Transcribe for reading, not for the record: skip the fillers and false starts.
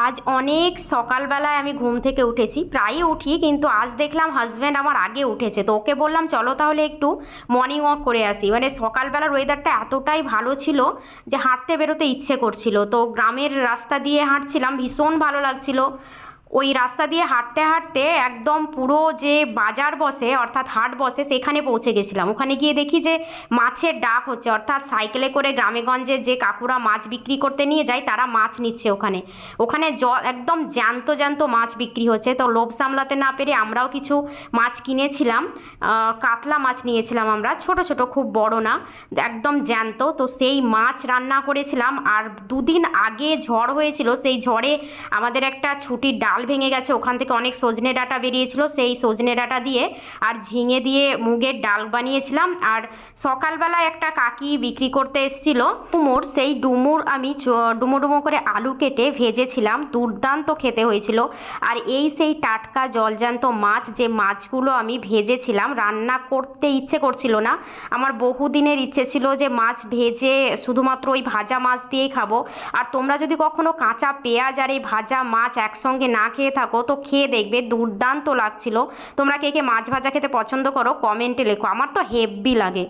আজ অনেক সকালবেলায় আমি ঘুম থেকে উঠেছি, প্রায়ই উঠি, কিন্তু আজ দেখলাম হাজব্যান্ড আমার আগে উঠেছে, তো ওকে বললাম চলো তাহলে একটু মর্নিং ওয়াক করে আসি। মানে সকালবেলার ওয়েদারটা এতটাই ভালো ছিল যে হাঁটতে বেরোতে ইচ্ছে করছিল, তো গ্রামের রাস্তা দিয়ে হাঁটছিলাম, ভীষণ ভালো লাগছিল। ওই রাস্তা দিয়ে হাঁটতে হাঁটতে একদম পুরো যে বাজার বসে অর্থাৎ হাট বসে সেখানে পৌঁছে গেছিলাম। ওখানে গিয়ে দেখি যে মাছের ডাক হচ্ছে, অর্থাৎ সাইকেলে করে গ্রামে গঞ্জে যে কাকুরা মাছ বিক্রি করতে নিয়ে যায় তারা মাছ নিচ্ছে ওখানে। ওখানে একদম জ্যান্ত জ্যান্ত মাছ বিক্রি হচ্ছে, তো লোভ সামলাতে না পেরে আমরাও কিছু মাছ কিনেছিলাম। কাতলা মাছ নিয়েছিলাম আমরা, ছোট ছোট, খুব বড় না, একদম জ্যান্ত। তো সেই মাছ রান্না করেছিলাম। আর দুদিন আগে ঝড় হয়েছিল, সেই ঝড়ে আমাদের একটা ছুটির ডাল ভেঙে গেছে, ওখান থেকে অনেক সজনে ডাঁটা বেরিয়েছিল, সেই সজনে ডাঁটা দিয়ে আর ঝিঙে দিয়ে মুগের ডাল বানিয়েছিলাম। আর সকালবেলায় একটা কাকি বিক্রি করতে এসেছিল ডুমুর, সেই ডুমুর আমি ডুমো ডুমো করে আলু কেটে ভেজেছিলাম, দুর্দান্ত খেতে হয়েছিল। আর এই সেই টাটকা জলজ্যান্ত মাছ, যে মাছগুলো আমি ভেজেছিলাম, রান্না করতে ইচ্ছে করছিল না, আমার বহুদিনের ইচ্ছে ছিল যে মাছ ভেজে শুধুমাত্র ওই ভাজা মাছ দিয়েই খাবো। আর তোমরা যদি কখনো কাঁচা পেঁয়াজ আর এই ভাজা মাছ একসঙ্গে না খেয়ে থাকো তো খেয়ে দেখবে, দুর্দান্ত লাগছিল। তোমরা কে কে মাছ ভাজা খেতে পছন্দ করো কমেন্টে লেখো, আমার তো হেব্বি লাগে।